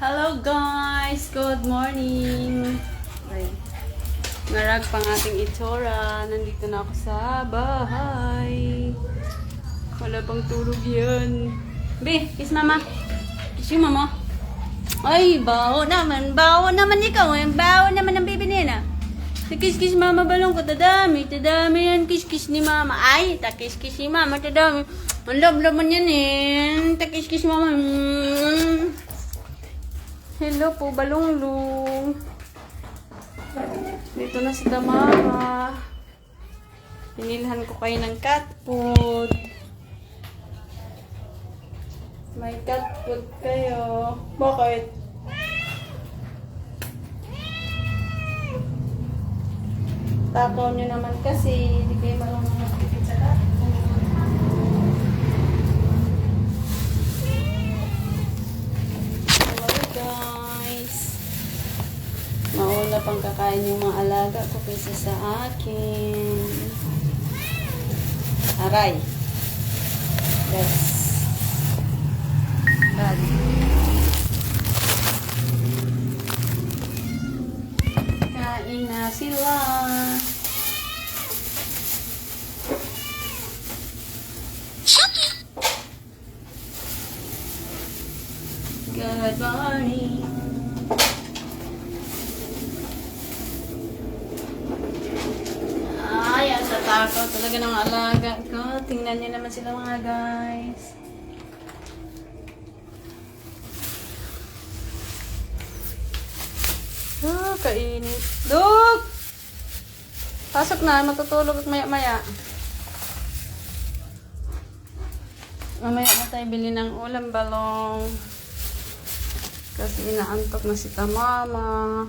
Hello guys! Good morning! Ay, ngarag pang ating itsura. Nandito na ako sa bahay. Wala pang tulog yan. Be, kiss mama. Kiss yung mama. Ay, baho naman. Baho naman ikaw. Baho naman ang baby nina. Kiss mama balong ko. Tadami yan. Kiss ni mama. Ay, kiss ni mama. Tadami. Ang love man yan eh. Kiss mama. Hello po, balunglong. Dito na si Tamara. Pinilhan ko kayo ng cat food. May cat food kayo. Bakit? Takaw nyo naman kasi. Hindi kayo marunong magpipit sa cat food. Maula pang kakain yung mga alaga ko kaysa sa akin. Aray. That's bad. Kain na sila. Good morning. Takaw talaga ng alaga ko. Tingnan niyo naman sila mga guys. Kainit. Duk! Pasok na. Matutulog at maya-maya. Mamaya na tayo bili ng ulam balong. Kasi inaantok na si Tamama.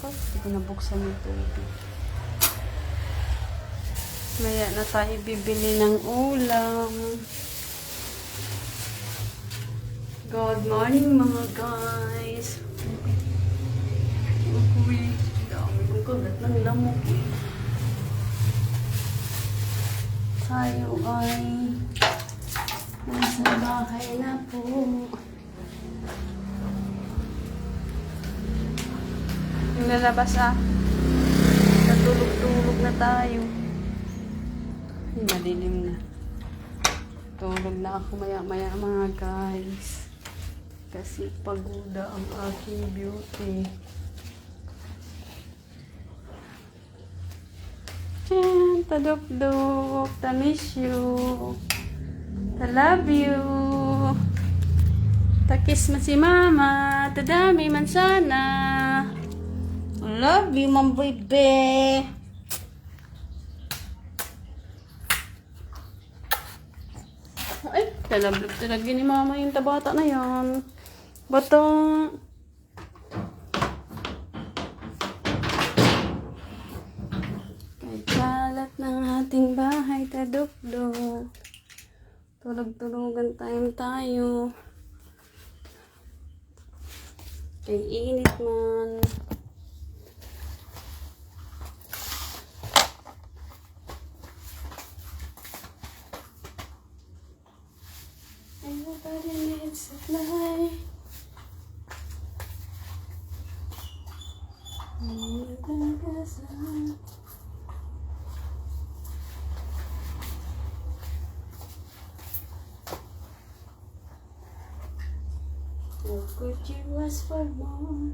Hindi ko nabuksan yung tubig. Maya na tayo bibili ng ulam. Good morning mga guys. Uy, dami kong kagat ng lamok eh. Tayo ay nasa bahay na po. Lalabas natulog-tulog na tayo. Madilim na. Tulog na ako maya-maya mga guys. Kasi pagoda ang aking beauty. Tiyan, tadok-dok. Miss you. I love you. Takis man si mama. Tadami man sana. Love you, mom baby. Ay, talablog talaga ni mama yung tabata na yan. Batang. Kay kalat ng ating bahay, tadukdok. Tulog-tulogan tayo. Kay init man. Everybody needs a light. How could you ask for more?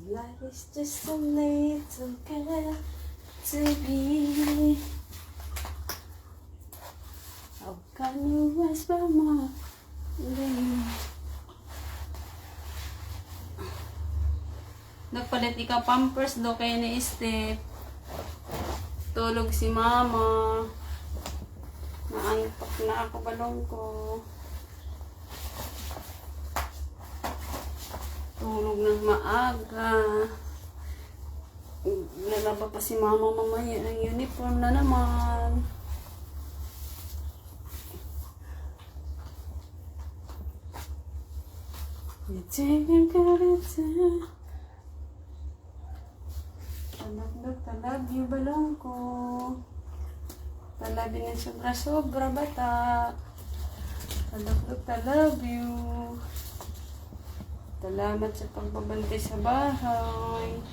Life is just a little girl to be. How can you ask for more? Nagpalit ikaw pampers do kayo na step. Tulog si mama. Naantok na ako balong ko. Tulog ng maaga. Lalaba pa si mama mamaya ng uniform na naman. You take a good time. Talab yung balong ko. Talabin ng sobra-sobra bata. Talakot, I love you. Salamat sa pagbabantay sa bahay.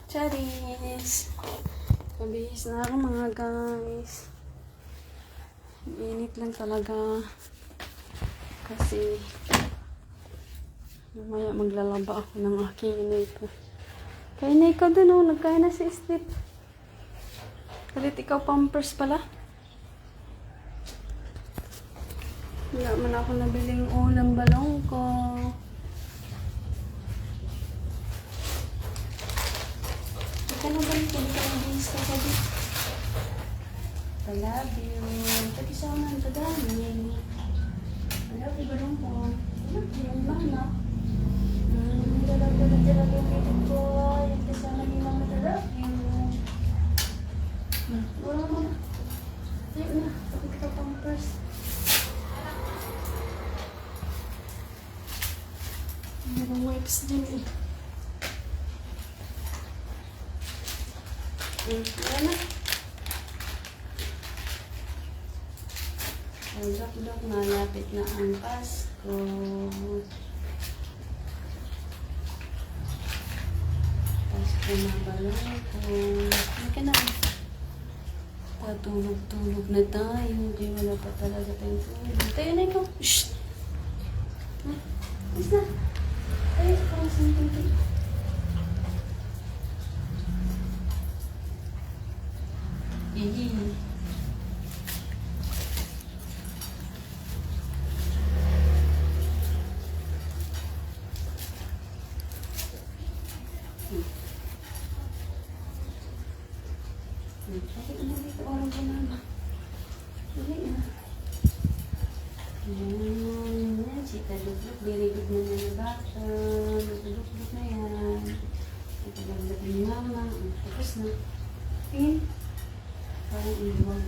Charis! Mabihis na ako mga guys. Init lang talaga. Kasi mamaya maglalaba ako ng aking inay ko. Kaya inay ko dun oh, nagkaya na si Sleep. Kalit ikaw pampers pala. Wala man ako nabiling ulam balong ko. Ika na ba ito? Ika na bihis ka pa dito. I love you. Tagisaman ka dami. I love you balong ko. Yung mama. Lalagyan yung pilit ko. Yung kasama ni mama I love you. Wala mo na. Ayun na. Tapos ka pampers. Mayroong wipes din eh. Wala na. Ang dok-dok, malapit na ang Pasko. Pasko na balong ko. Halika na. Patulog-tulog na tayo. Hindi wala pa talaga tayong tulog. Tayo na ikaw. Shhh! Ha? Alis na. Tayo sa pang tulog. Ihi. Bakit na dito orang ko mama? Hindi na. Yan. Sita lugluk. Dirigid na na ng bata. Lugluk na yan. Nagpagagdag ni mama. Tapos na. Tingin. Parang iwan.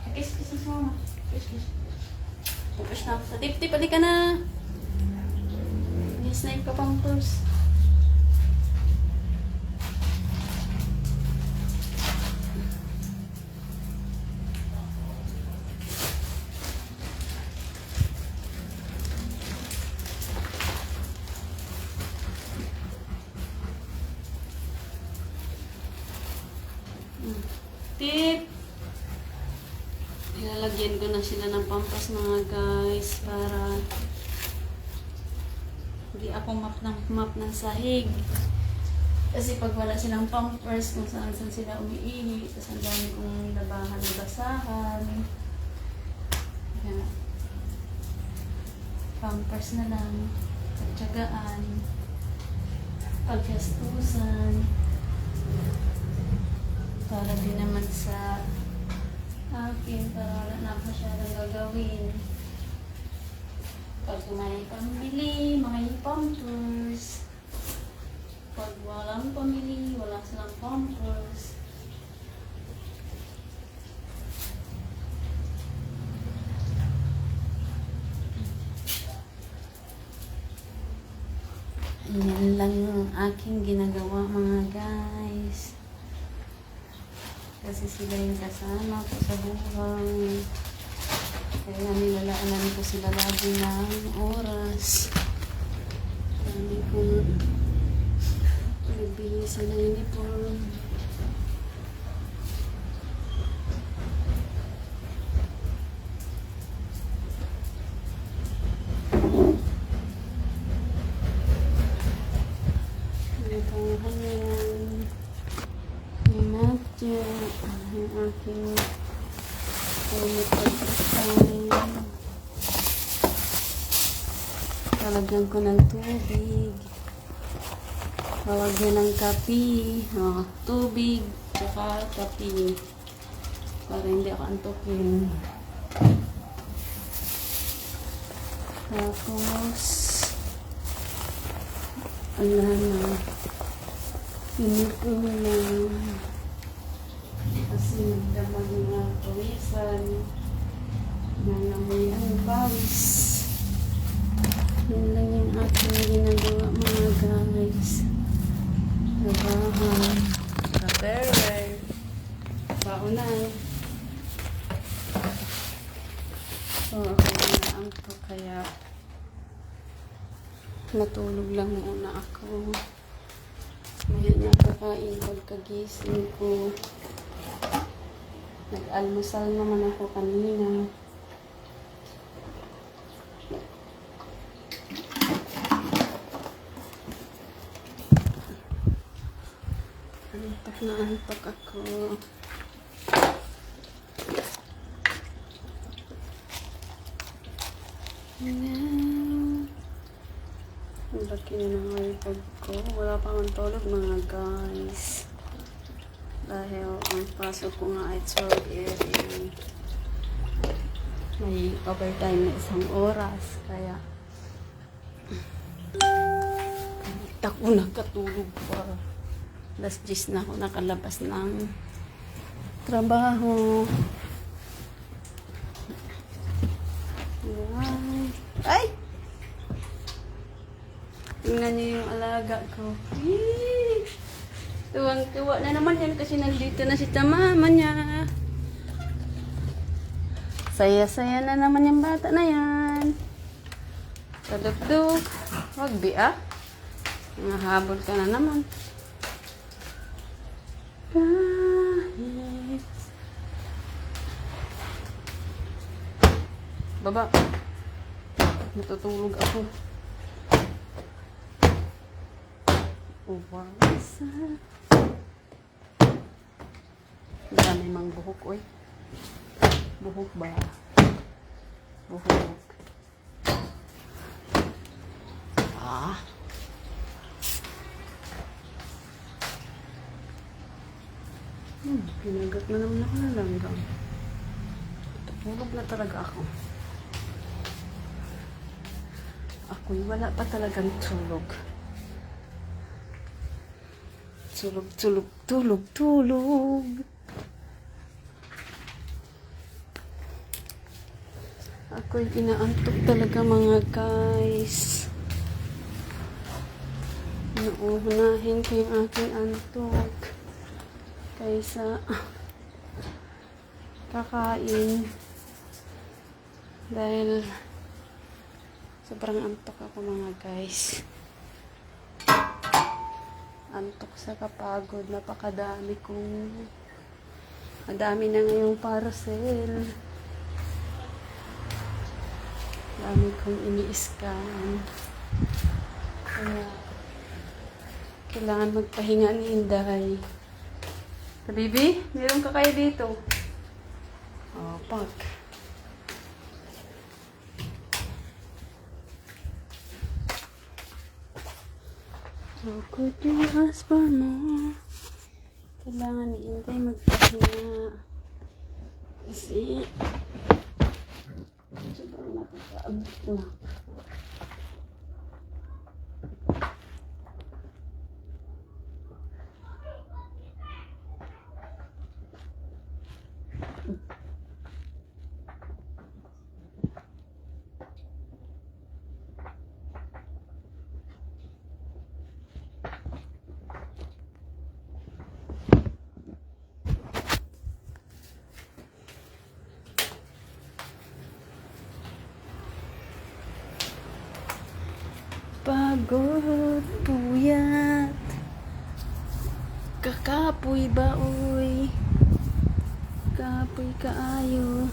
Kiss sa mama. Kiss. Tapos na. Sa tip-tip. Balik ka na. Snipe ka pampers. Tip! Ilalagyan ko na sila ng pampers mga guys para hindi ako map ng sahig. Kasi pag wala silang pampers, kung saan sila umiihi, tapos ang dami kong labahan na basahan. Kaya, pampers na lang, pagtsagaan, paggastusan, para din naman sa akin, para wala na masyadong gagawin. Pag may pamili, may pampers. Pag walang pamili, wala silang pampers. Yan lang yung aking ginagawa mga guys. Kasi sila yung kasama ko sa buhay. Kaya nilalaanan ko sila lagi ng oras. Hindi ko nagbili sila uniform. Ito ang hangyan. Yung natya. Yung aking talagyan ko ng tubig, talagyan ng kape, tubig, tsaka kape para hindi ako antukin. Tapos ala na inipin na kasi nagdamag na pawisan, nalamoy ang pawis. Yun lang guys. Nabahan. Kaperwer. Baunan. So, ako na to kaya matulog lang muna ako. Maya na kakain pagkagising ko. Nag-almusal naman ako kanina. Antok na antok ako. Ang laki na ng iPod ko. Wala pa akong tulog mga guys. Dahil ang pasok ko nga ay 12 AM. May overtime na 1 oras. Kaya ako nakatulog pa. Last 10 na ako nakalabas ng trabaho. Ay! Tingnan niyo yung alaga ko. Yee! Tuwang-tuwa na naman yan kasi nandito na si mama niya. Saya-saya na naman yung bata na yan. Kadugdug. Wag bi ah. Nahabol ka na naman. Kahit. Baba. Natutulog ako. Uwasa. Dami mang buhok, oy. Buhok ba? Buhok. Ah. Pinagat na naman ako ng langgam. Tutulog na talaga ako. Ako'y wala pa talagang tulog. Tulog, tulog, tulog, tulog. Ako'y inaantok talaga mga guys. Nauunahin ko yung aking antok kaysa kakain dahil sobrang antok ako mga guys. Antok sa kapagod. Napakadami kong madami na ngayong parcel. Dami kong ini-scan. Kaya kailangan magpahinga ni Inday. Bibi, meron ka kayo dito? Oh, pag. Ako tiwas pa mo. Kailangan ni Inday magpahinga. Kasi sobrang napakaabot na. Pagod, puyat, kakapoy ba uy, kapoy kaayo.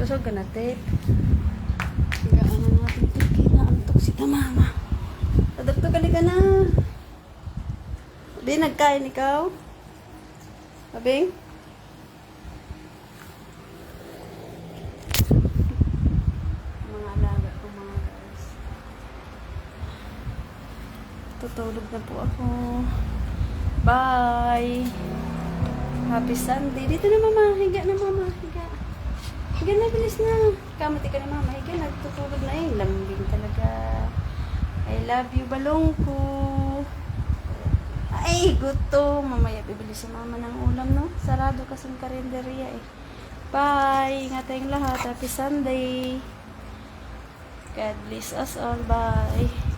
Pasok ka na tape. Higaan na natin tape. Kinaantok si mama. Tadagtog ka na. Di nagkain ikaw? Abing? Tutulog na po ako. Bye! Happy Sunday. Dito na mama. Higa na mama. Higa. Higa na. Bilis na. Kamati ka na mama. Higa na. Tutulog na eh. Lambing talaga. I love you balong ko. Ay, gutom. Mamaya bibili si mama ng ulam no. Sarado kasing karinderya eh. Bye! Ingat tayong lahat. Happy Sunday! God bless us all. Bye.